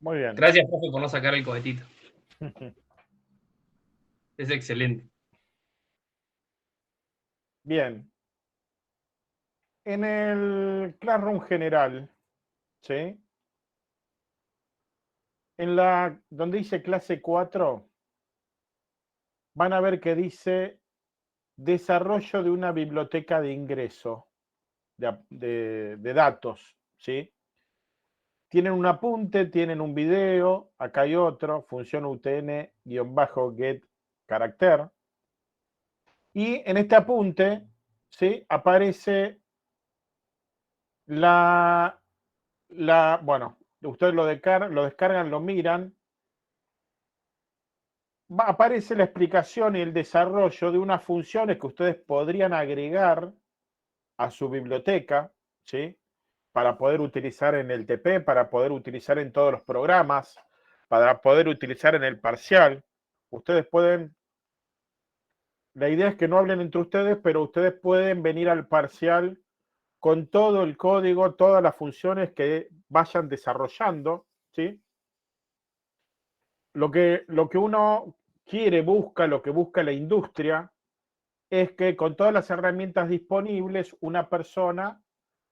Muy bien. Gracias, profe, por no sacar el cohetito. Es excelente. Bien. En el Classroom general, ¿sí? Donde dice clase 4, van a ver que dice desarrollo de una biblioteca de ingreso de datos, ¿sí? Tienen un apunte, tienen un video, acá hay otro, función UTN-get carácter. Y en este apunte, ¿sí? Aparece bueno, ustedes lo descargan, lo miran, aparece la explicación y el desarrollo de unas funciones que ustedes podrían agregar a su biblioteca, ¿sí? Para poder utilizar en el TP, para poder utilizar en todos los programas, para poder utilizar en el parcial. Ustedes pueden, la idea es que no hablen entre ustedes, pero ustedes pueden venir al parcial con todo el código, todas las funciones que vayan desarrollando, ¿sí? Lo que uno quiere, busca, lo que busca la industria, es que con todas las herramientas disponibles, una persona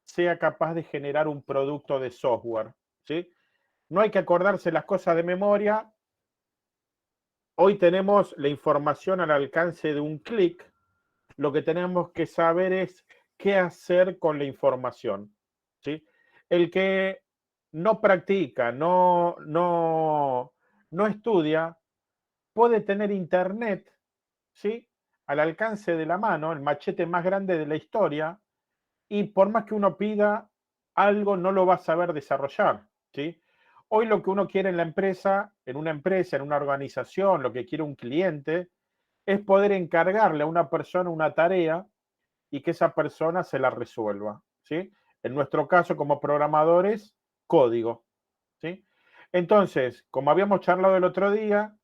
sea capaz de generar un producto de software, ¿sí? No hay que acordarse las cosas de memoria. Hoy tenemos la información al alcance de un clic. Lo que tenemos que saber es qué hacer con la información, ¿sí? El que no practica, no estudia, puede tener internet, ¿sí? Al alcance de la mano, el machete más grande de la historia, y por más que uno pida algo, no lo va a saber desarrollar, ¿sí? Hoy lo que uno quiere en la empresa, en una organización, lo que quiere un cliente, es poder encargarle a una persona una tarea y que esa persona se la resuelva, ¿sí? En nuestro caso, como programadores, código, ¿sí? Entonces, como habíamos charlado el otro día,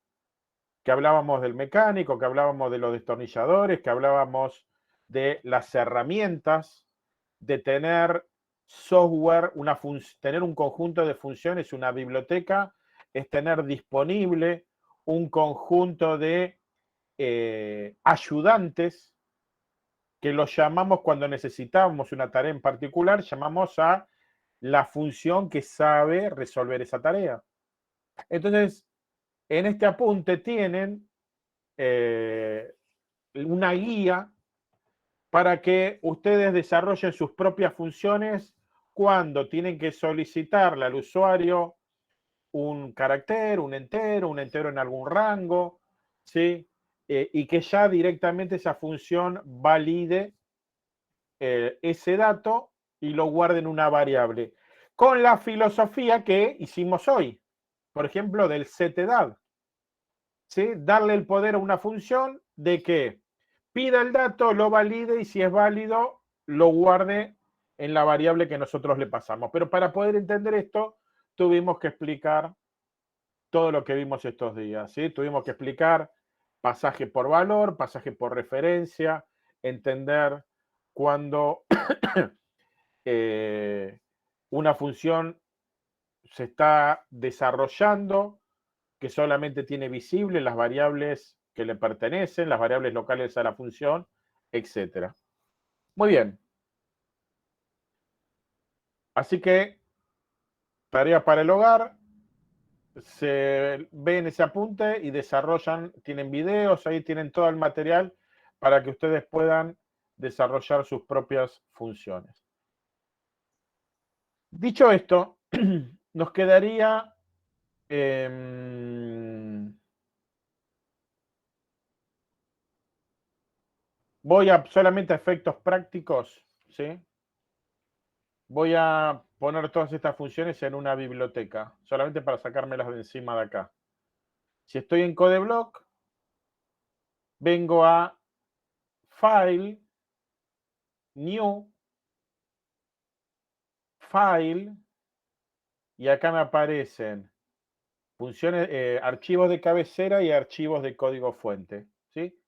que hablábamos del mecánico, que hablábamos de los destornilladores, que hablábamos de las herramientas, de tener software, tener un conjunto de funciones, una biblioteca, es tener disponible un conjunto de ayudantes que los llamamos cuando necesitamos una tarea en particular, llamamos a la función que sabe resolver esa tarea. Entonces, en este apunte tienen una guía para que ustedes desarrollen sus propias funciones cuando tienen que solicitarle al usuario un carácter, un entero en algún rango, ¿sí? Y que ya directamente esa función valide ese dato y lo guarde en una variable. Con la filosofía que hicimos hoy, por ejemplo, del setDat, ¿sí? Darle el poder a una función de que pida el dato, lo valide y si es válido, lo guarde en la variable que nosotros le pasamos. Pero para poder entender esto, tuvimos que explicar todo lo que vimos estos días, ¿sí? Tuvimos que explicar pasaje por valor, pasaje por referencia, entender cuando una función se está desarrollando, que solamente tiene visible las variables que le pertenecen, las variables locales a la función, etc. Muy bien. Así que, tarea para el hogar, se ven ese apunte y desarrollan, tienen videos, ahí tienen todo el material para que ustedes puedan desarrollar sus propias funciones. Dicho esto, nos quedaría voy a solamente a efectos prácticos, ¿sí? Voy a poner todas estas funciones en una biblioteca, solamente para sacármelas de encima de acá. Si estoy en CodeBlock, vengo a File, New, File, y acá me aparecen funciones, archivos de cabecera y archivos de código fuente, ¿sí?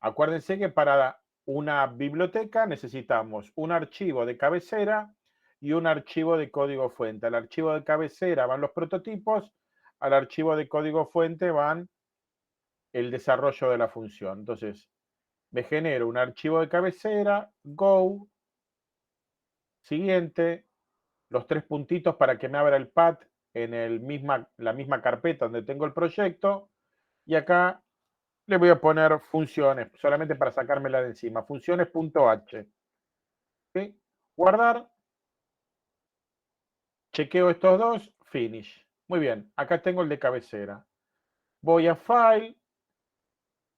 Acuérdense que para una biblioteca necesitamos un archivo de cabecera y un archivo de código fuente. Al archivo de cabecera van los prototipos, al archivo de código fuente van el desarrollo de la función. Entonces, me genero un archivo de cabecera, go, siguiente, los 3 puntitos para que me abra el path en la misma carpeta donde tengo el proyecto, y acá le voy a poner funciones, solamente para sacármela de encima, funciones.h. ¿Sí? Guardar, chequeo estos dos, finish. Muy bien, acá tengo el de cabecera. Voy a File,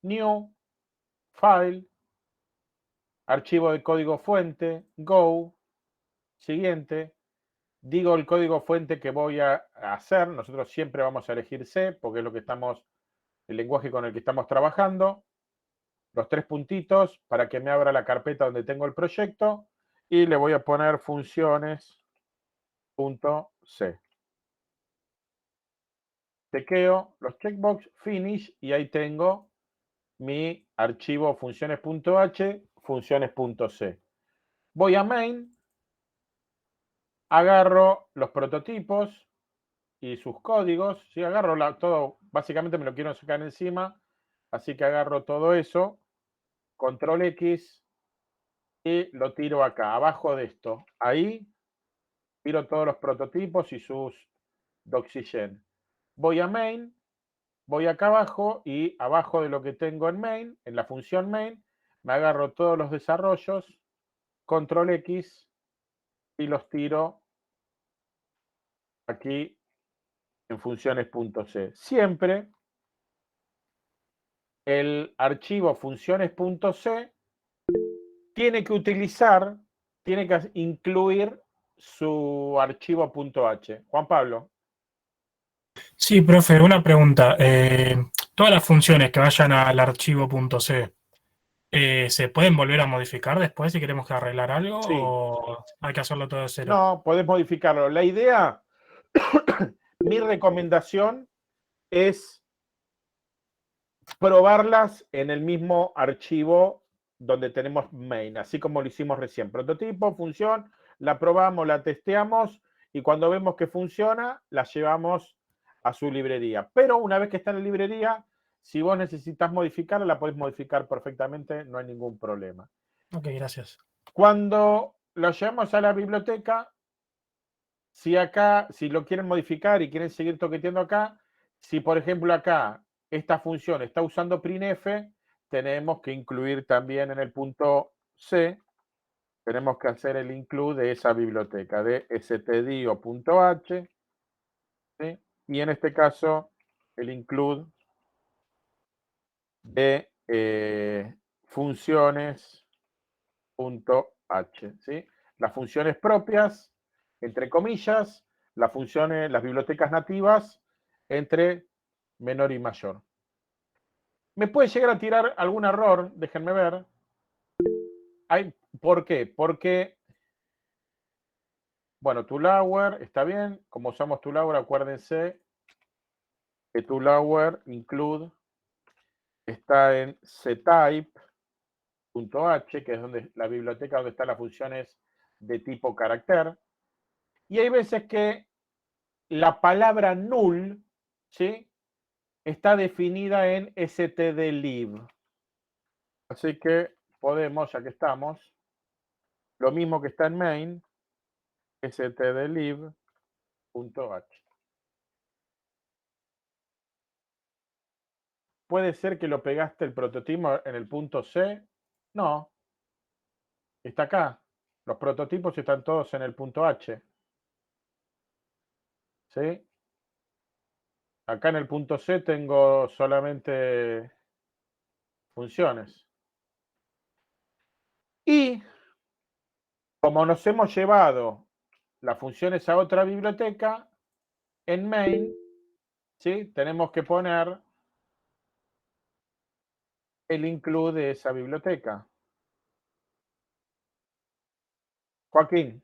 New, File, archivo de código fuente, Go, siguiente. Digo el código fuente que voy a hacer. Nosotros siempre vamos a elegir C, porque es lo que el lenguaje con el que estamos trabajando. Los 3 puntitos para que me abra la carpeta donde tengo el proyecto. Y le voy a poner funciones.c. Chequeo los checkbox, finish, y ahí tengo mi archivo funciones.h, funciones.c. Voy a main, agarro los prototipos y sus códigos, ¿sí? Agarro todo, básicamente me lo quiero sacar encima, así que agarro todo eso, control X, y lo tiro acá, abajo de esto. Ahí tiro todos los prototipos y sus doxygen. Voy a main, voy acá abajo y abajo de lo que tengo en main, en la función main, me agarro todos los desarrollos, control X, y los tiro aquí en funciones.c. Siempre el archivo funciones.c tiene que incluir su archivo .h. Juan Pablo. Sí, profe, una pregunta. Todas las funciones que vayan al archivo .c, ¿se pueden volver a modificar después si queremos que arreglar algo Sí. o hay que hacerlo todo de cero? No, podés modificarlo. La idea, mi recomendación es probarlas en el mismo archivo donde tenemos main, así como lo hicimos recién. Prototipo, función, la probamos, la testeamos y cuando vemos que funciona, la llevamos a su librería. Pero una vez que está en la librería, si vos necesitas modificarla, la podés modificar perfectamente, no hay ningún problema. Ok, gracias. Cuando lo llevamos a la biblioteca, si lo quieren modificar y quieren seguir toqueteando acá, si por ejemplo acá esta función está usando printf, tenemos que incluir también en el punto C, tenemos que hacer el include de esa biblioteca de stdio.h, ¿sí? Y en este caso el include de funciones.h, ¿sí? Las funciones propias, entre comillas, las bibliotecas nativas, entre menor y mayor. Me puede llegar a tirar algún error, déjenme ver. ¿Por qué? Porque, bueno, Toolhour está bien. Como usamos Toolhour, acuérdense que Toolhour include está en ctype.h, que es la biblioteca donde están las funciones de tipo carácter. Y hay veces que la palabra null, ¿sí?, está definida en stdlib. Así que podemos, ya que estamos, lo mismo que está en main, stdlib.h. ¿Puede ser que lo pegaste el prototipo en el punto C? No, está acá. Los prototipos están todos en el punto H. ¿Sí? Acá en el punto C tengo solamente funciones. Y como nos hemos llevado las funciones a otra biblioteca, en main, ¿sí?, tenemos que poner el include de esa biblioteca. Joaquín,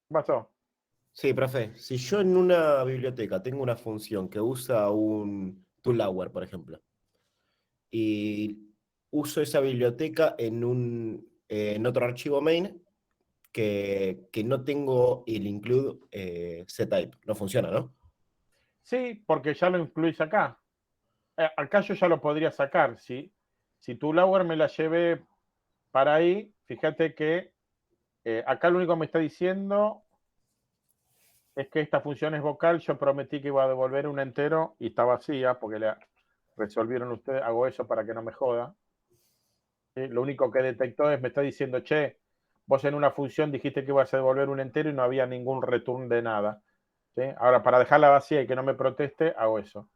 ¿qué pasó? Sí, profe. Si yo en una biblioteca tengo una función que usa un toolhour, por ejemplo, y uso esa biblioteca en otro archivo main que no tengo el include ctype. No funciona, ¿no? Sí, porque ya lo incluís acá. Acá yo ya lo podría sacar. Si tu Lauer me la llevé para ahí, fíjate que acá lo único que me está diciendo es que esta función es vocal. Yo prometí que iba a devolver un entero y está vacía porque le resolvieron ustedes. Hago eso para que no me joda. Lo único que detectó es, me está diciendo, che, vos en una función dijiste que ibas a devolver un entero y no había ningún return de nada. ¿Sí? Ahora, para dejarla vacía y que no me proteste, hago eso.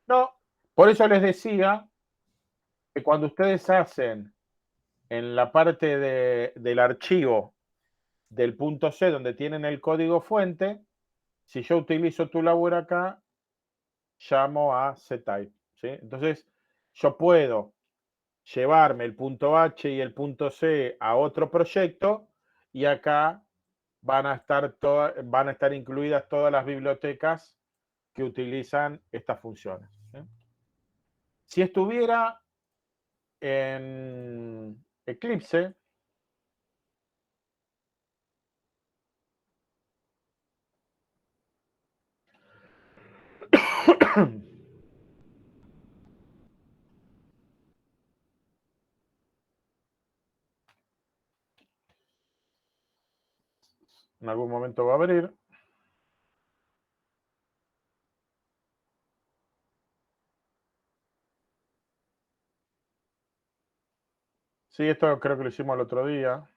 No, por eso les decía que cuando ustedes hacen en la parte del archivo del punto C donde tienen el código fuente, si yo utilizo ToLauer acá, llamo a ctype. ¿Sí? Entonces, yo puedo llevarme el punto H y el punto C a otro proyecto y acá van a estar incluidas todas las bibliotecas que utilizan estas funciones. ¿Sí? Si estuviera en Eclipse, en algún momento va a abrir. Sí, esto creo que lo hicimos el otro día.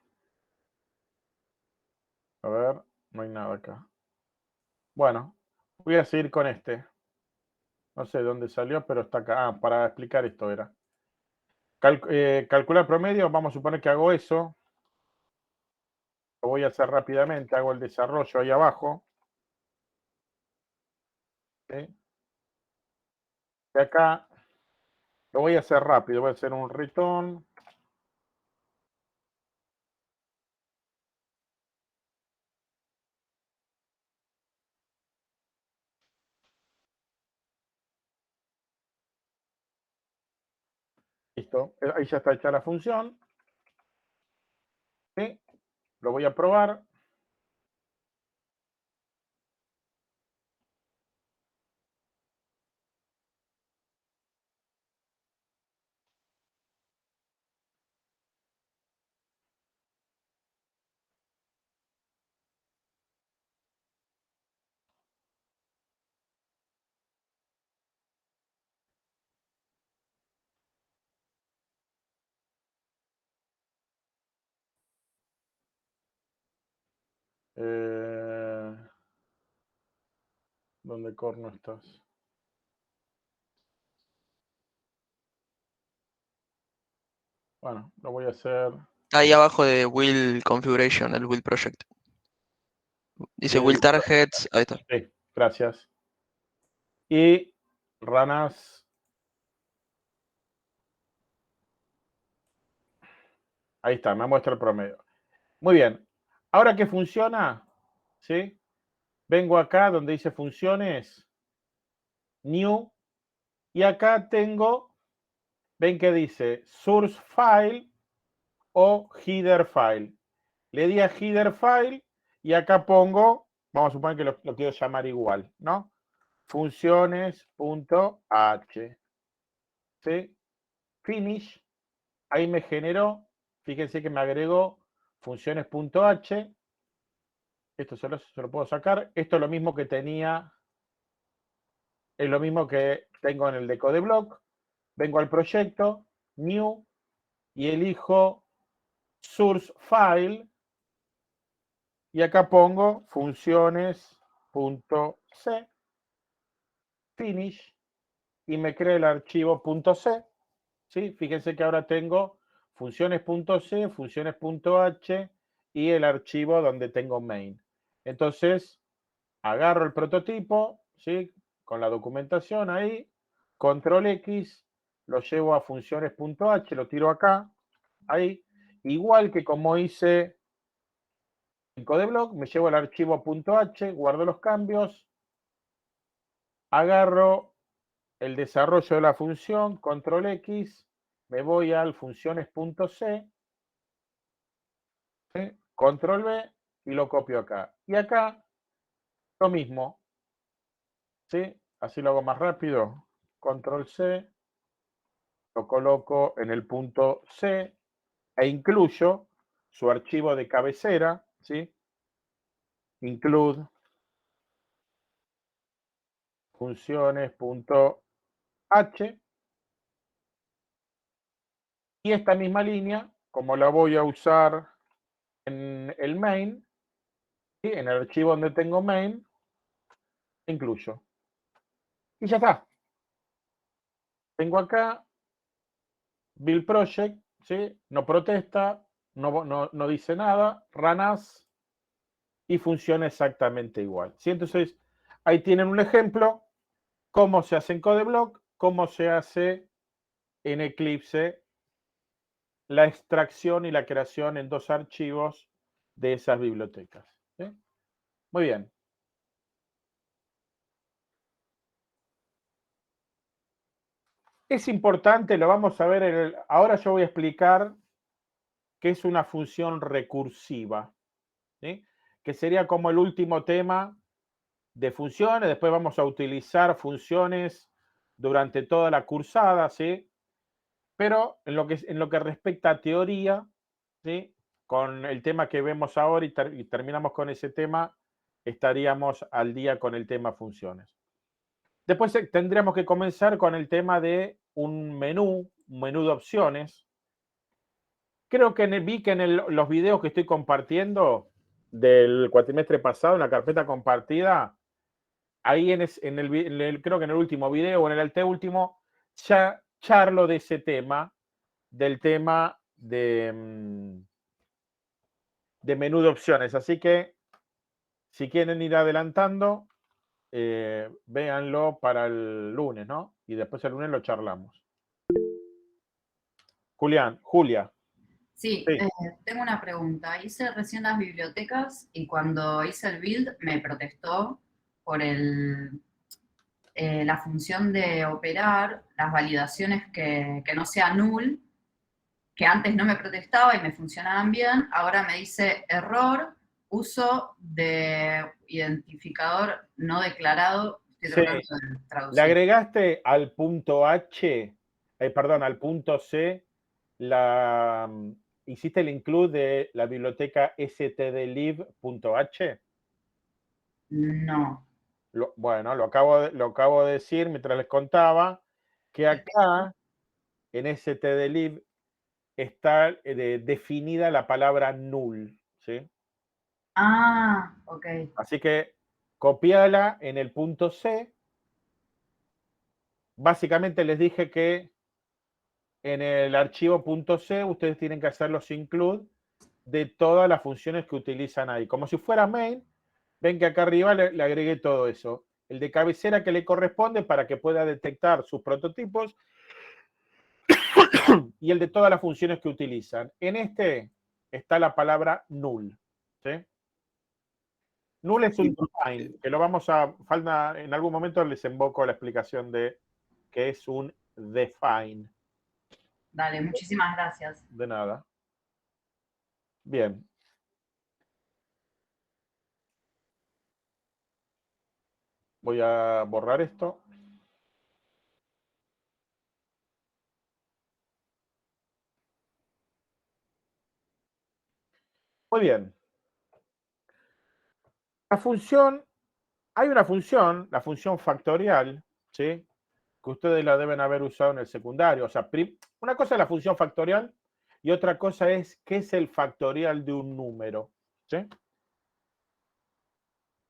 A ver, no hay nada acá. Bueno, voy a seguir con este. No sé dónde salió, pero está acá. Ah, para explicar esto era. Calcular promedio, vamos a suponer que hago eso. Lo voy a hacer rápidamente, hago el desarrollo ahí abajo. ¿Sí? Y acá lo voy a hacer rápido, voy a hacer un return. Listo, ahí ya está hecha la función. ¿Sí? Lo voy a probar. ¿Dónde corno estás? Bueno, lo voy a hacer. Ahí abajo de Will Configuration, el Will Project. Dice Will Targets, ahí está. Sí, gracias. Y ranas. Ahí está, me muestra el promedio. Muy bien. Ahora que funciona, ¿sí? Vengo acá donde dice funciones, new, y acá tengo, ven que dice source file o header file. Le di a header file y acá pongo, vamos a suponer que lo quiero llamar igual, ¿no? Funciones.h. ¿Sí? Finish. Ahí me generó, fíjense que me agregó funciones.h. Esto se lo puedo sacar. Esto es lo mismo que tenía, es lo mismo que tengo en el de CodeBlock. Vengo al proyecto, new, y elijo source file, y acá pongo funciones.c, finish, y me crea el archivo .c. ¿Sí? Fíjense que ahora tengo funciones.c, funciones.h y el archivo donde tengo main. Entonces, agarro el prototipo, ¿sí? Con la documentación ahí, control X, lo llevo a funciones.h, lo tiro acá, ahí, igual que como hice en CodeBlock, me llevo el archivo .h, guardo los cambios, agarro el desarrollo de la función, control X, me voy al funciones.c, ¿sí? Control V y lo copio acá. Y acá lo mismo, ¿sí? Así lo hago más rápido. Control C, lo coloco en el punto C e incluyo su archivo de cabecera, ¿sí? Include funciones.h. Y esta misma línea, como la voy a usar en el main, ¿sí? En el archivo donde tengo main, incluyo. Y ya está. Tengo acá build project, ¿sí? No protesta, no dice nada, run as, y funciona exactamente igual. ¿Sí? Entonces, ahí tienen un ejemplo, cómo se hace en CodeBlock, cómo se hace en Eclipse la extracción y la creación en 2 archivos de esas bibliotecas. ¿Sí? Muy bien. Es importante, lo vamos a ver, ahora yo voy a explicar qué es una función recursiva, ¿sí? Que sería como el último tema de funciones. Después vamos a utilizar funciones durante toda la cursada, ¿sí? Pero en lo que respecta a teoría, ¿sí? Con el tema que vemos ahora y terminamos con ese tema, estaríamos al día con el tema funciones. Después tendríamos que comenzar con el tema de un menú de opciones. Creo que vi que en los videos que estoy compartiendo del cuatrimestre pasado, en la carpeta compartida, ahí creo que en el último video o en el anteúltimo, ya charlo de ese tema, del tema de menú de opciones. Así que si quieren ir adelantando, véanlo para el lunes, ¿no? Y después el lunes lo charlamos. Julia. Sí, Sí. tengo una pregunta. Hice recién las bibliotecas y cuando hice el build me protestó por la función de operar las validaciones que no sea null, que antes no me protestaba y me funcionaban bien. Ahora me dice error, uso de identificador no declarado. Estoy Sí. tratando de Le traducir. agregaste al punto H, perdón, al punto C, hiciste el include de la biblioteca stdlib.h. No. Bueno, lo acabo de decir mientras les contaba que acá en stdlib está definida la palabra null, ¿sí? Ah, ok. Así que copiala en el punto C. Básicamente les dije que en el archivo .c ustedes tienen que hacer los include de todas las funciones que utilizan ahí. Como si fuera main, ven que acá arriba le agregué todo eso. El de cabecera que le corresponde para que pueda detectar sus prototipos y el de todas las funciones que utilizan. En este está la palabra null. ¿Sí? Null es un define, que lo vamos a, falta, en algún momento les invoco la explicación de qué es un define. Dale, muchísimas gracias. De nada. Bien. Voy a borrar esto. Muy bien. La función, hay una función, la función factorial, ¿sí? Que ustedes la deben haber usado en el secundario. O sea, una cosa es la función factorial y otra cosa es qué es el factorial de un número, ¿sí?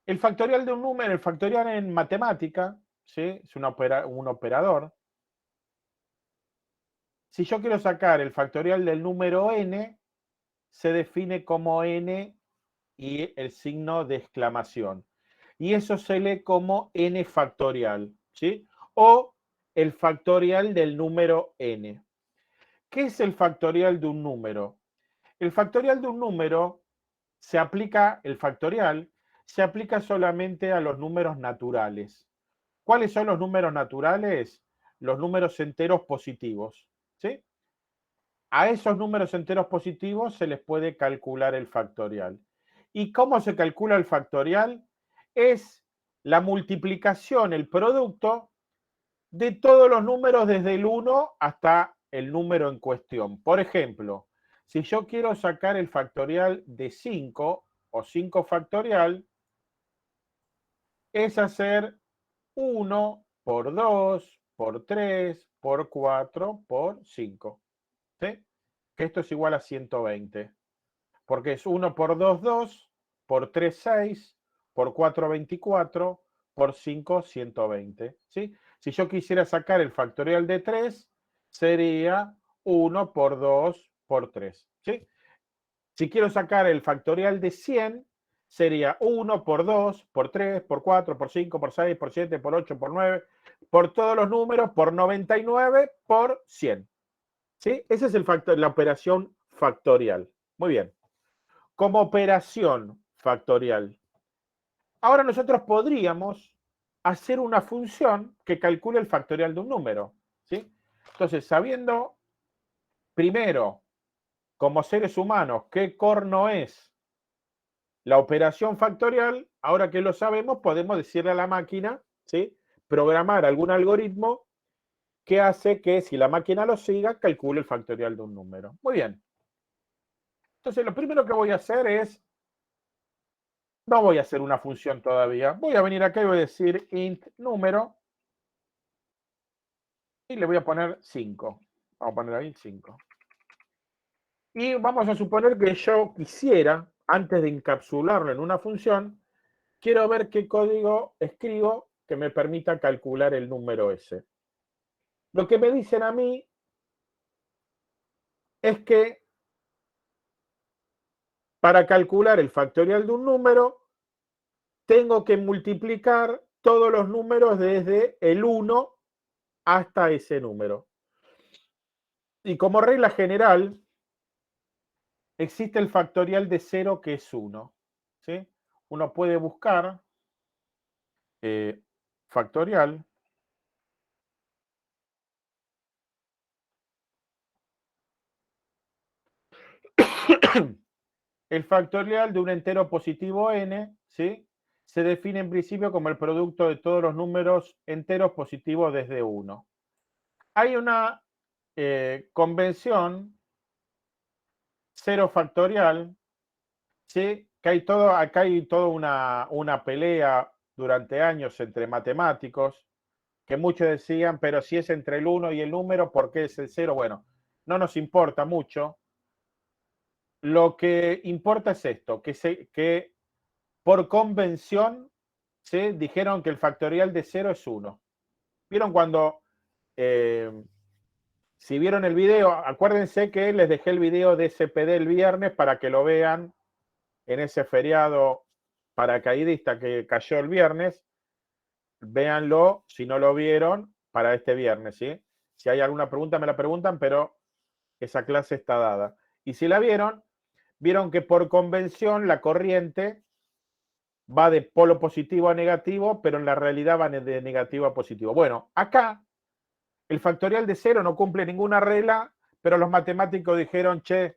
El factorial de un número, el factorial en matemática, ¿sí? Es un operador. Si yo quiero sacar el factorial del número n, se define como n y el signo de exclamación. Y eso se lee como n factorial, ¿sí? O el factorial del número n. ¿Qué es el factorial de un número? El factorial de un número el factorial se aplica solamente a los números naturales. ¿Cuáles son los números naturales? Los números enteros positivos, ¿sí? a esos números enteros positivos se les puede calcular el factorial. ¿Y cómo se calcula el factorial? Es la multiplicación, el producto de todos los números desde el 1 hasta el número en cuestión. Por ejemplo, si yo quiero sacar el factorial de 5 o 5 factorial, es hacer 1 por 2, por 3, por 4, por 5. ¿Sí? Que esto es igual a 120. Porque es 1 por 2, 2, por 3, 6, por 4, 24, por 5, 120. ¿Sí? Si yo quisiera sacar el factorial de 3, sería 1 por 2 por 3. ¿Sí? Si quiero sacar el factorial de 100, sería 1 por 2, por 3, por 4, por 5, por 6, por 7, por 8, por 9, por todos los números, por 99, por 100. ¿Sí? Esa es la operación factorial. Muy bien. Como operación factorial. Ahora nosotros podríamos hacer una función que calcule el factorial de un número. ¿Sí? Entonces, sabiendo primero, como seres humanos, qué corno es la operación factorial, ahora que lo sabemos, podemos decirle a la máquina, ¿sí?, programar algún algoritmo que hace que, si la máquina lo siga, calcule el factorial de un número. Muy bien. Entonces, lo primero que voy a hacer es, no voy a hacer una función todavía. Voy a venir acá y voy a decir int número y le voy a poner 5. Vamos a poner ahí 5. Y vamos a suponer que yo quisiera, antes de encapsularlo en una función, quiero ver qué código escribo que me permita calcular el número ese. Lo que me dicen a mí es que para calcular el factorial de un número, tengo que multiplicar todos los números desde el 1 hasta ese número. Y como regla general, existe el factorial de 0 que es 1. ¿Sí? Uno puede buscar factorial. El factorial de un entero positivo n, ¿sí?, se define en principio como el producto de todos los números enteros positivos desde 1. Hay una convención 0 factorial, ¿sí?, que acá hay toda una pelea durante años entre matemáticos, que muchos decían, pero si es entre el 1 y el número, ¿por qué es el 0? Bueno, no nos importa mucho. Lo que importa es esto, que por convención, ¿sí?, dijeron que el factorial de 0 es 1. ¿Vieron cuando, si vieron el video, acuérdense que les dejé el video de SPD el viernes para que lo vean en ese feriado paracaidista que cayó el viernes? Véanlo, si no lo vieron, para este viernes, ¿sí? Si hay alguna pregunta, me la preguntan, pero esa clase está dada. Y si la vieron que por convención la corriente va de polo positivo a negativo, pero en la realidad va de negativo a positivo. Bueno, acá el factorial de 0 no cumple ninguna regla, pero los matemáticos dijeron, che,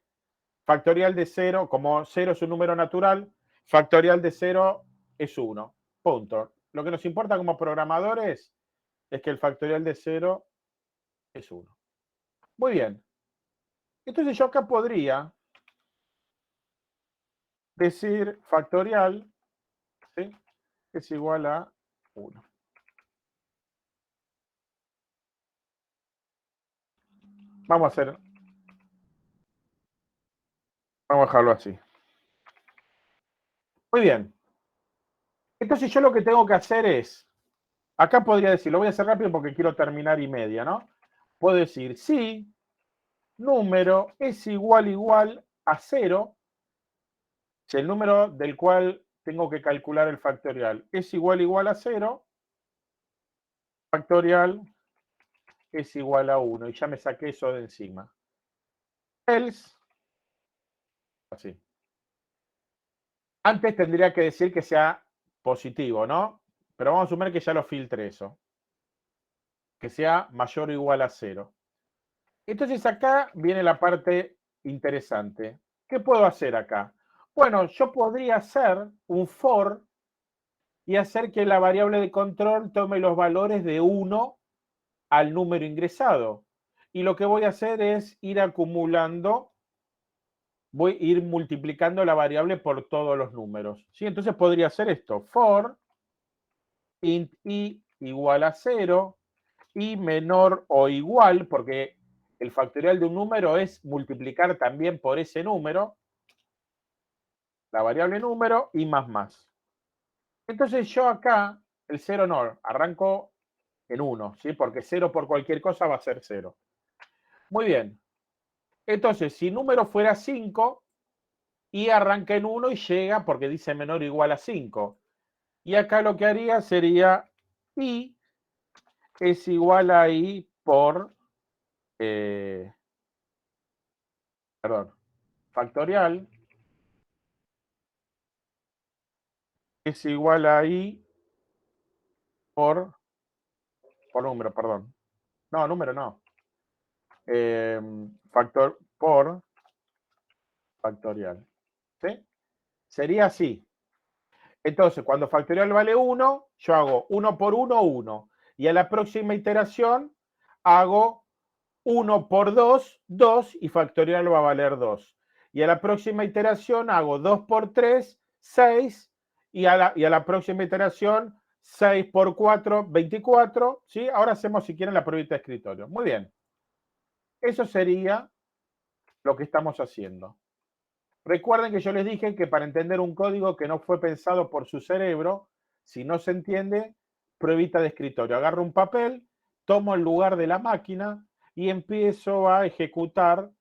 factorial de 0, como 0 es un número natural, factorial de 0 es 1. Punto. Lo que nos importa como programadores es que el factorial de 0 es 1. Muy bien. Entonces yo acá podría decir factorial, ¿sí?, es igual a 1. Vamos a dejarlo así. Muy bien. Entonces yo lo que tengo que hacer es, acá podría decir, lo voy a hacer rápido porque quiero terminar y media, ¿no? Puedo decir, si número es igual a 0, si el número del cual tengo que calcular el factorial es igual a 0, factorial es igual a 1. Y ya me saqué eso de encima. Else, así. Antes tendría que decir que sea positivo, ¿no? Pero vamos a asumir que ya lo filtré eso. Que sea mayor o igual a 0. Entonces acá viene la parte interesante. ¿Qué puedo hacer acá? Bueno, yo podría hacer un for y hacer que la variable de control tome los valores de 1 al número ingresado. Y lo que voy a hacer es ir acumulando, voy a ir multiplicando la variable por todos los números. ¿Sí? Entonces podría hacer esto, for int i igual a 0, i menor o igual, porque el factorial de un número es multiplicar también por ese número, la variable número, y más. Entonces yo acá, el 0 no, arranco en 1, ¿sí? Porque 0 por cualquier cosa va a ser 0. Muy bien. Entonces, si número fuera 5, y arranca en 1 y llega porque dice menor o igual a 5. Y acá lo que haría sería i es igual a i por, factorial es igual a i por número, perdón. No, número no. Por factorial. ¿Sí? Sería así. Entonces, cuando factorial vale 1, yo hago 1 por 1, 1. Y a la próxima iteración hago 1 por 2, 2, y factorial va a valer 2. Y a la próxima iteración hago 2 por 3, 6, y a la próxima iteración 6 por 4, 24. ¿Sí? Ahora hacemos, si quieren, la pruebita de escritorio. Muy bien. Eso sería lo que estamos haciendo. Recuerden que yo les dije que para entender un código que no fue pensado por su cerebro, si no se entiende, pruebita de escritorio. Agarro un papel, tomo el lugar de la máquina y empiezo a ejecutar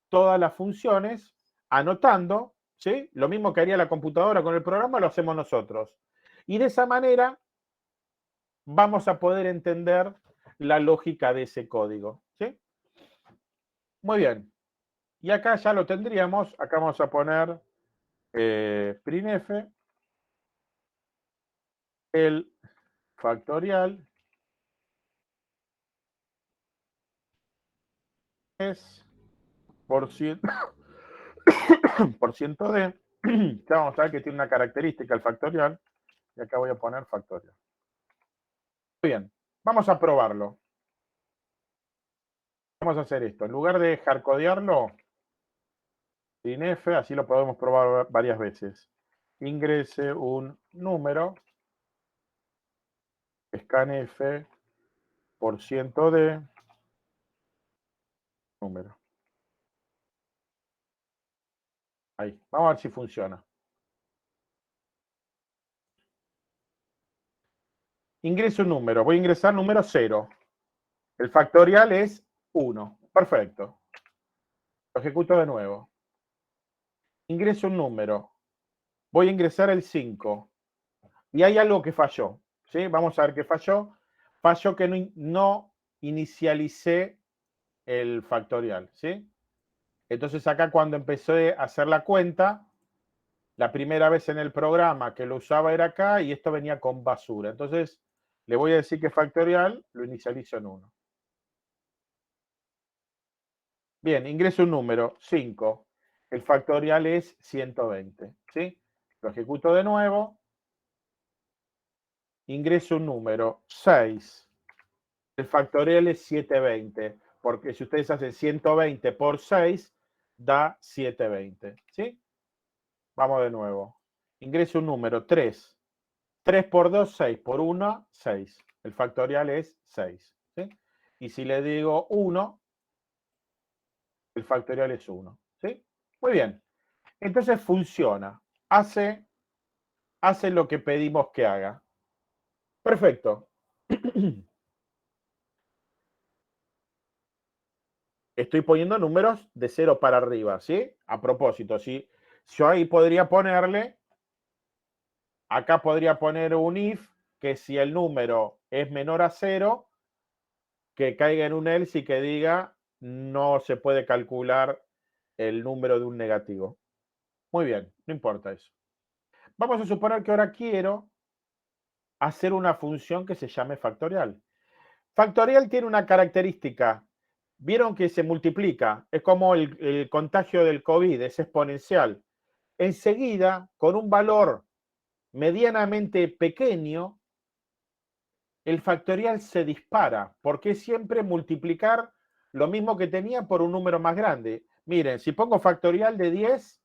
todas las funciones, anotando, ¿sí? Lo mismo que haría la computadora con el programa, lo hacemos nosotros. Y de esa manera vamos a poder entender la lógica de ese código, ¿sí? Muy bien. Y acá ya lo tendríamos. Acá vamos a poner printf, el factorial es por ciento de. Ya vamos a ver que tiene una característica el factorial. Y acá voy a poner factorial. Muy bien, vamos a probarlo. Vamos a hacer esto. En lugar de hardcodearlo, printf, así lo podemos probar varias veces. Ingrese un número, scanf por ciento de número. Ahí, vamos a ver si funciona. Ingreso un número, voy a ingresar número 0. El factorial es 1. Perfecto. Lo ejecuto de nuevo. Ingreso un número. Voy a ingresar el 5. Y hay algo que falló. ¿Sí? Vamos a ver qué falló. Falló que no inicialicé el factorial. ¿Sí? Entonces acá cuando empecé a hacer la cuenta, la primera vez en el programa que lo usaba era acá y esto venía con basura. Entonces le voy a decir que factorial lo inicializo en 1. Bien, ingreso un número, 5. El factorial es 120. ¿Sí? Lo ejecuto de nuevo. Ingreso un número, 6. El factorial es 720. Porque si ustedes hacen 120 por 6, da 720. ¿Sí? Vamos de nuevo. Ingreso un número, 3. 3 por 2, 6. Por 1, 6. El factorial es 6. ¿Sí? Y si le digo 1, el factorial es 1. ¿Sí? Muy bien. Entonces funciona. Hace lo que pedimos que haga. Perfecto. Estoy poniendo números de 0 para arriba, ¿sí? A propósito, ¿sí? Yo ahí podría ponerle, acá podría poner un if, que si el número es menor a 0, que caiga en un else y que diga no se puede calcular el número de un negativo. Muy bien, no importa eso. Vamos a suponer que ahora quiero hacer una función que se llame factorial. Factorial tiene una característica, vieron que se multiplica, es como el contagio del COVID, es exponencial. Enseguida, con un valor medianamente pequeño, el factorial se dispara, porque es siempre multiplicar lo mismo que tenía por un número más grande. Miren, si pongo factorial de 10,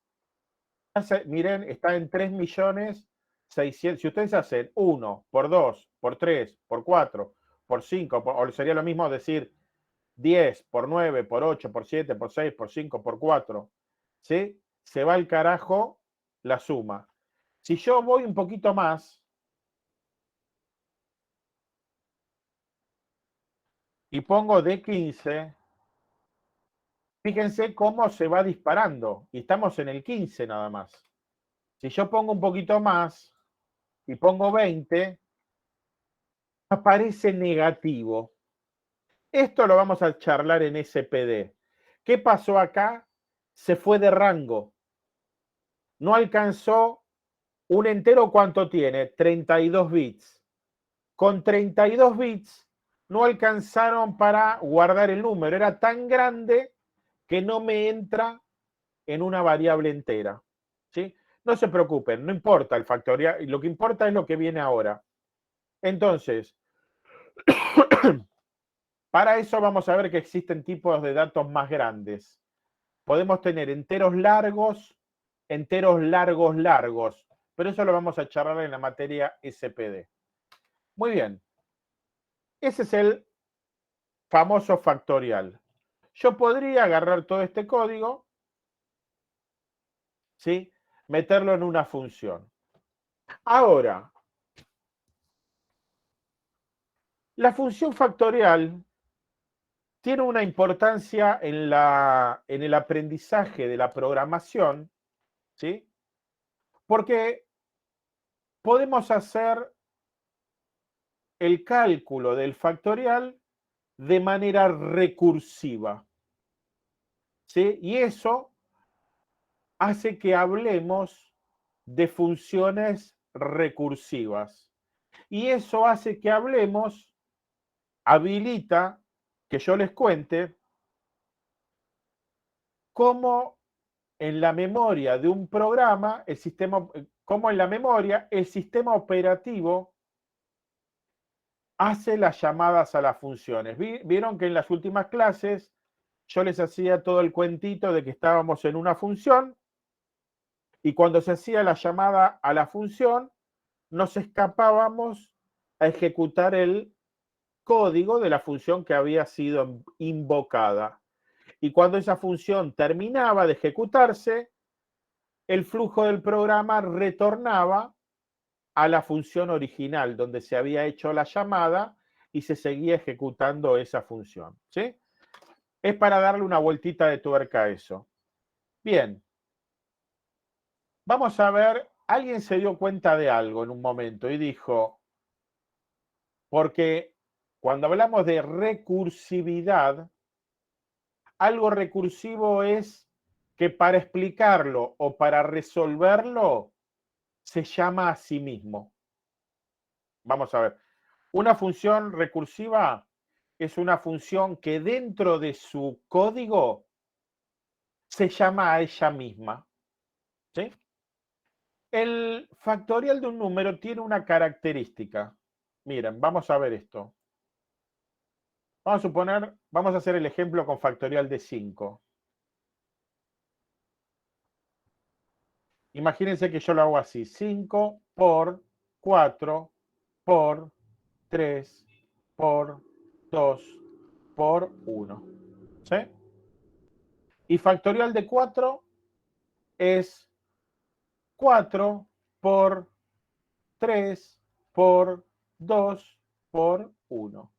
miren, está en 3.600.000. Si ustedes hacen 1 por 2, por 3, por 4, por 5, o sería lo mismo decir 10 por 9, por 8, por 7, por 6, por 5, por 4, ¿sí? Se va al carajo la suma. Si yo voy un poquito más y pongo de 15, fíjense cómo se va disparando. Y estamos en el 15 nada más. Si yo pongo un poquito más y pongo 20, aparece negativo. Esto lo vamos a charlar en SPD. ¿Qué pasó acá? Se fue de rango. No alcanzó un entero. ¿Cuánto tiene? 32 bits. Con 32 bits no alcanzaron para guardar el número. Era tan grande que no me entra en una variable entera. ¿Sí? No se preocupen, no importa el factorial, lo que importa es lo que viene ahora. Entonces, para eso vamos a ver que existen tipos de datos más grandes. Podemos tener enteros largos, largos, pero eso lo vamos a charlar en la materia SPD. Muy bien. Ese es el famoso factorial. Yo podría agarrar todo este código, ¿sí? Meterlo en una función. Ahora, la función factorial tiene una importancia en el aprendizaje de la programación, ¿sí? Porque podemos hacer el cálculo del factorial de manera recursiva, ¿sí? Y eso hace que hablemos de funciones recursivas. Y eso hace que hablemos, habilita que yo les cuente cómo en la memoria de un programa, cómo en la memoria el sistema operativo hace las llamadas a las funciones. Vieron que en las últimas clases yo les hacía todo el cuentito de que estábamos en una función y cuando se hacía la llamada a la función, nos escapábamos a ejecutar el código de la función que había sido invocada. Y cuando esa función terminaba de ejecutarse, el flujo del programa retornaba a la función original donde se había hecho la llamada y se seguía ejecutando esa función, ¿sí? Es para darle una vueltita de tuerca a eso. Bien. Vamos a ver, alguien se dio cuenta de algo en un momento y dijo, porque cuando hablamos de recursividad, algo recursivo es que para explicarlo o para resolverlo se llama a sí mismo. Vamos a ver. Una función recursiva es una función que dentro de su código se llama a ella misma. ¿Sí? El factorial de un número tiene una característica. Miren, vamos a ver esto. Vamos a hacer el ejemplo con factorial de 5. Imagínense que yo lo hago así. 5 por 4 por 3 por 2 por 1. ¿Sí? Y factorial de 4 es 4 por 3 por 2 por 1.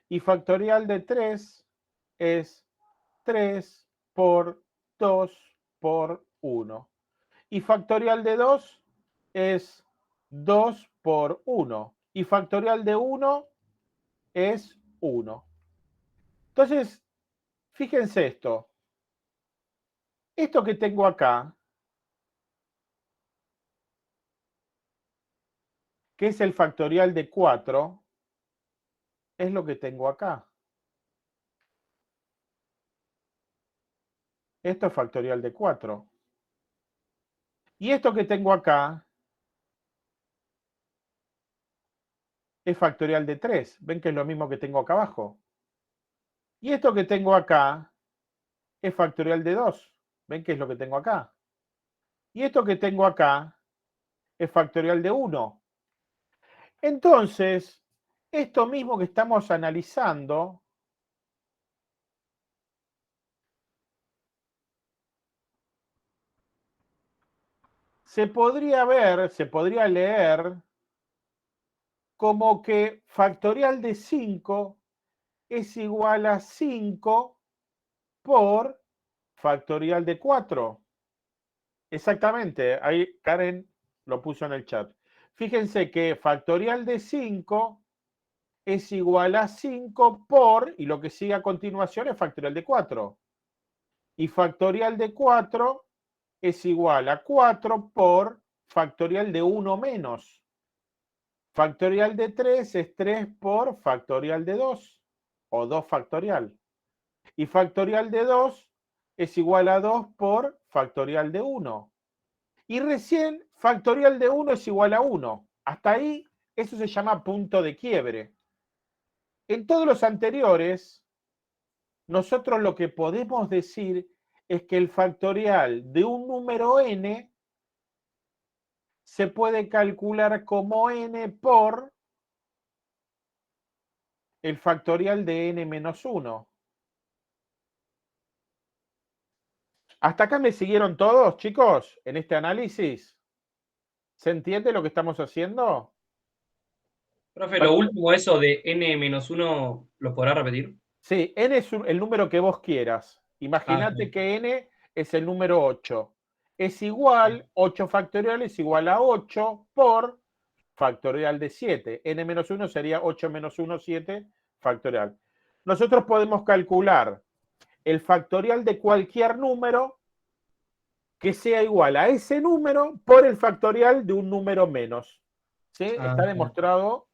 Y factorial de 3 es 3 por 2 por 1. Y factorial de 2 es 2 por 1. Y factorial de 1 es 1. Entonces, fíjense esto. Esto que tengo acá, que es el factorial de 4, es lo que tengo acá. Esto es factorial de 4. Y esto que tengo acá es factorial de 3. ¿Ven que es lo mismo que tengo acá abajo? Y esto que tengo acá es factorial de 2. ¿Ven que es lo que tengo acá? Y esto que tengo acá es factorial de 1. Entonces, esto mismo que estamos analizando se podría leer como que factorial de 5 es igual a 5 por factorial de 4. Exactamente, ahí Karen lo puso en el chat. Fíjense que factorial de 5 es igual a 5 por, y lo que sigue a continuación es factorial de 4. Y factorial de 4 es igual a 4 por factorial de 1 menos. Factorial de 3 es 3 por factorial de 2, o 2 factorial. Y factorial de 2 es igual a 2 por factorial de 1. Y recién factorial de 1 es igual a 1. Hasta ahí, eso se llama punto de quiebre. En todos los anteriores, nosotros lo que podemos decir es que el factorial de un número n se puede calcular como n por el factorial de n menos 1. ¿Hasta acá me siguieron todos, chicos, en este análisis? ¿Se entiende lo que estamos haciendo? Profe, lo último, eso de n-1, ¿lo podrá repetir? Sí, n es el número que vos quieras. Imagínate sí. que n es el número 8. Es igual, 8 factorial es igual a 8 por factorial de 7. n menos 1 sería 8 menos 1, 7 factorial. Nosotros podemos calcular el factorial de cualquier número que sea igual a ese número por el factorial de un número menos. ¿Sí? Está demostrado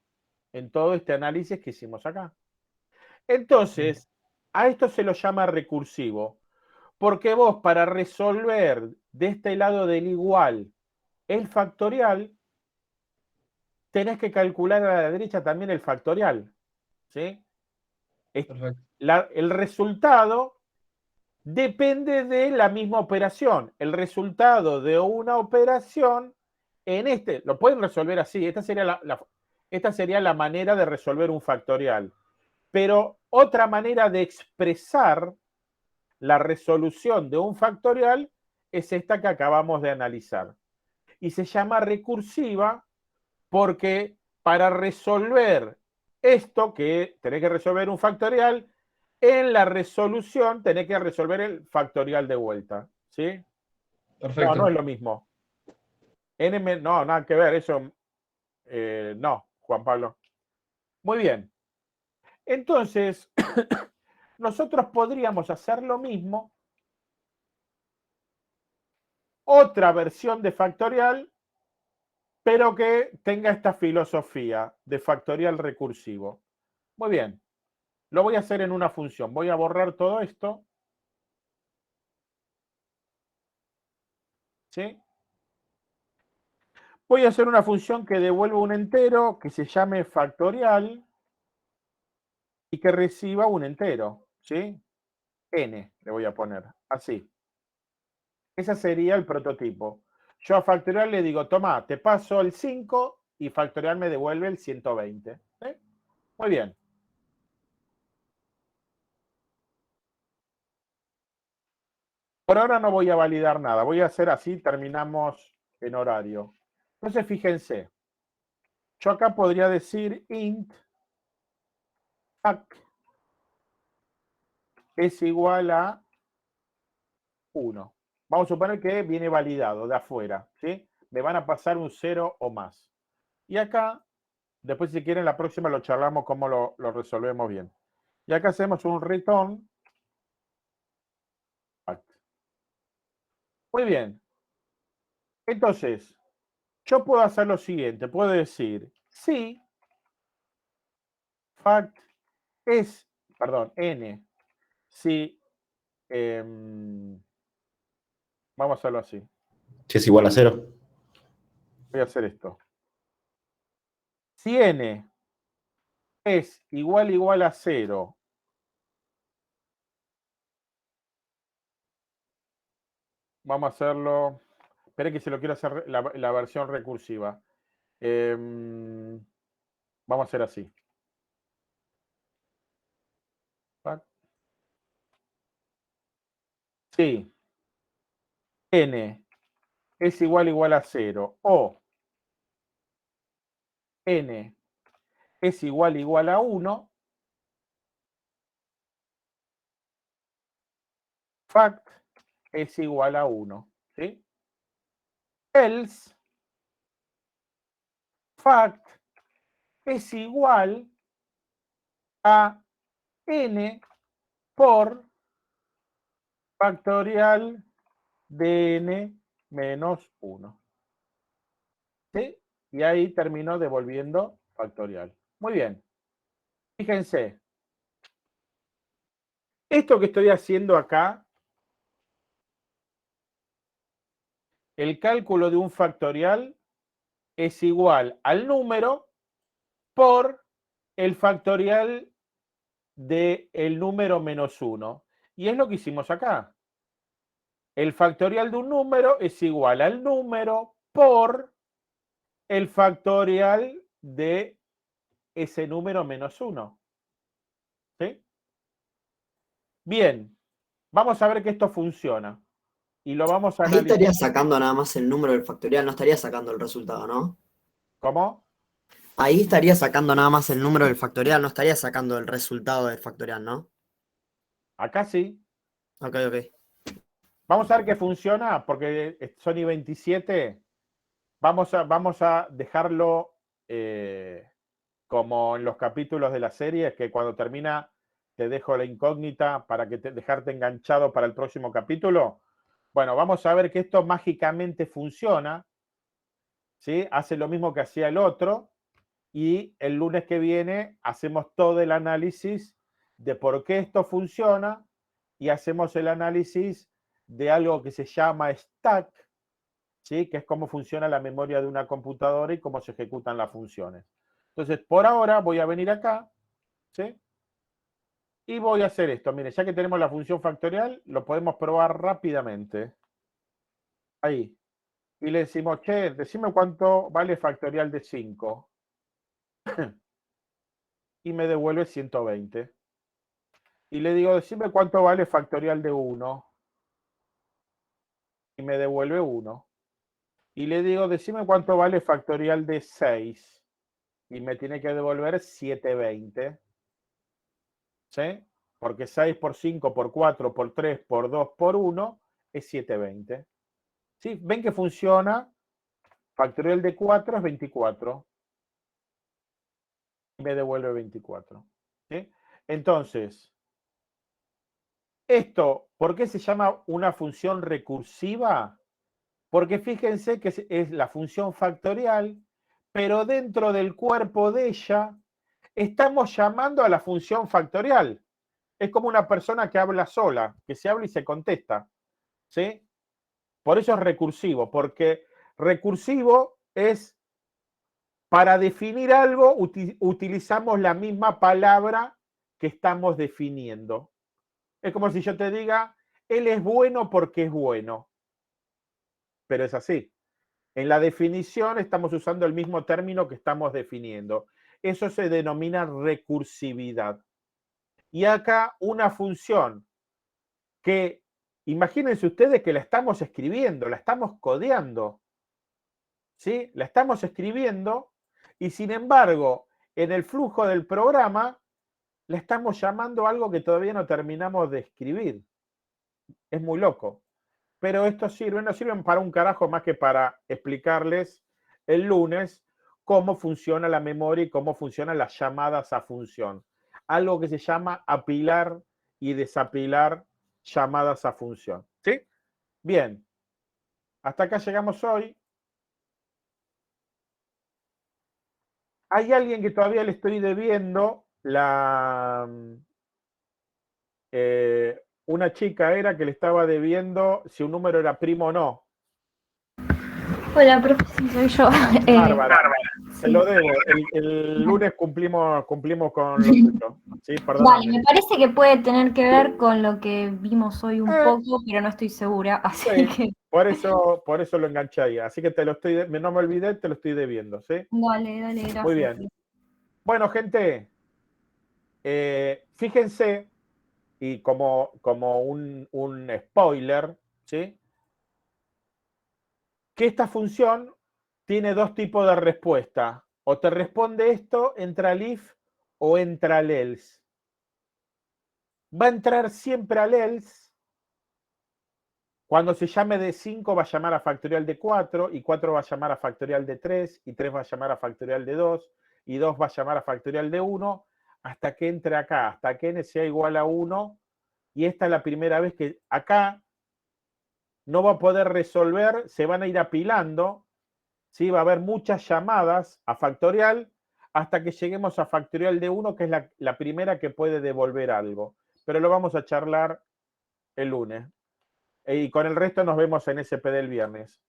en todo este análisis que hicimos acá. Entonces, a esto se lo llama recursivo, porque vos para resolver de este lado del igual el factorial, tenés que calcular a la derecha también el factorial. ¿Sí? Perfecto. El resultado depende de la misma operación. El resultado de una operación en este, lo pueden resolver así, esta sería la manera de resolver un factorial. Pero otra manera de expresar la resolución de un factorial es esta que acabamos de analizar. Y se llama recursiva porque para resolver esto, que tenés que resolver un factorial, en la resolución tenés que resolver el factorial de vuelta. ¿Sí? Perfecto. No es lo mismo. No, nada que ver, eso no, Juan Pablo. Muy bien. Entonces, nosotros podríamos hacer lo mismo, otra versión de factorial, pero que tenga esta filosofía de factorial recursivo. Muy bien. Lo voy a hacer en una función. Voy a borrar todo esto. ¿Sí? Voy a hacer una función que devuelva un entero que se llame factorial y que reciba un entero. ¿Sí? N le voy a poner. Así. Ese sería el prototipo. Yo a factorial le digo, toma, te paso el 5 y factorial me devuelve el 120. ¿Sí? Muy bien. Por ahora no voy a validar nada. Voy a hacer así, terminamos en horario. Entonces, fíjense. Yo acá podría decir int fact es igual a 1. Vamos a suponer que viene validado de afuera. ¿Sí? Me van a pasar un 0 o más. Y acá, después si quieren la próxima lo charlamos cómo lo resolvemos bien. Y acá hacemos un return fact. Muy bien. Entonces, yo puedo hacer lo siguiente. Puedo decir si fact es, perdón, n, si Vamos a hacerlo así. Si es igual a 0. Voy a hacer esto. Si n es igual a 0, vamos a hacerlo. Espera que se lo quiero hacer la versión recursiva. Vamos a hacer así. Si n es igual a 0 o n es igual a 1, fact es igual a 1. ¿Sí? Else, fact es igual a n por factorial de n menos 1. ¿Sí? Y ahí termino devolviendo factorial. Muy bien. Fíjense. Esto que estoy haciendo acá, el cálculo de un factorial es igual al número por el factorial del número menos 1. Y es lo que hicimos acá. El factorial de un número es igual al número por el factorial de ese número menos 1. ¿Sí? Bien, vamos a ver que esto funciona. Y lo vamos a Ahí analizar. estaría sacando nada más el número del factorial, no estaría sacando el resultado, ¿no? ¿Cómo? Ahí estaría sacando nada más el número del factorial, no estaría sacando el resultado del factorial, ¿no? Acá sí. Ok, ok. Vamos a ver que funciona, porque son i27. Vamos a dejarlo como en los capítulos de la serie, que cuando termina te dejo la incógnita para dejarte enganchado para el próximo capítulo. Bueno, vamos a ver que esto mágicamente funciona, ¿sí? Hace lo mismo que hacía el otro, y el lunes que viene hacemos todo el análisis de por qué esto funciona y hacemos el análisis de algo que se llama stack, ¿sí? Que es cómo funciona la memoria de una computadora y cómo se ejecutan las funciones. Entonces, por ahora voy a venir acá, ¿sí? Y voy a hacer esto. Mire, ya que tenemos la función factorial, lo podemos probar rápidamente. Ahí. Y le decimos, che, decime cuánto vale factorial de 5. Y me devuelve 120. Y le digo, decime cuánto vale factorial de 1. Y me devuelve 1. Y le digo, decime cuánto vale factorial de 6. Y me tiene que devolver 720. ¿Sí? Porque 6 por 5, por 4, por 3, por 2, por 1 es 720. ¿Sí? ¿Ven que funciona? Factorial de 4 es 24. Y me devuelve 24. ¿Sí? Entonces, esto, ¿por qué se llama una función recursiva? Porque fíjense que es la función factorial, pero dentro del cuerpo de ella estamos llamando a la función factorial. Es como una persona que habla sola, que se habla y se contesta. ¿Sí? Por eso es recursivo, porque recursivo es para definir algo, utilizamos la misma palabra que estamos definiendo. Es como si yo te diga, él es bueno porque es bueno. Pero es así. En la definición estamos usando el mismo término que estamos definiendo. Eso se denomina recursividad. Y acá una función que, imagínense ustedes que la estamos escribiendo, la estamos codeando. ¿Sí? La estamos escribiendo y sin embargo, en el flujo del programa, la estamos llamando algo que todavía no terminamos de escribir. Es muy loco. Pero esto no sirven para un carajo más que para explicarles el lunes cómo funciona la memoria y cómo funcionan las llamadas a función. Algo que se llama apilar y desapilar llamadas a función. ¿Sí? Bien. Hasta acá llegamos hoy. Hay alguien que todavía le estoy debiendo una chica era que le estaba debiendo si un número era primo o no. Hola, profe, sí, soy yo. Bárbara, te lo debo. El lunes cumplimos con lo tuyo. Sí, Vale, perdóname. me parece que puede tener que ver con lo que vimos hoy un poco, pero no estoy segura, así Sí, que por eso lo enganché ahí. Así que no me olvidé, te lo estoy debiendo, ¿sí? dale, gracias. Muy bien. Bueno, gente, fíjense, y como un spoiler, ¿sí? Que esta función tiene dos tipos de respuesta. O te responde esto, entra el if o entra el else. Va a entrar siempre al else. Cuando se llame de 5 va a llamar a factorial de 4, y 4 va a llamar a factorial de 3, y 3 va a llamar a factorial de 2, y 2 va a llamar a factorial de 1, hasta que entre acá, hasta que n sea igual a 1, y esta es la primera vez que acá no va a poder resolver, se van a ir apilando, ¿sí? Va a haber muchas llamadas a factorial hasta que lleguemos a factorial de 1, que es la primera que puede devolver algo. Pero lo vamos a charlar el lunes. Y con el resto nos vemos en SP del viernes.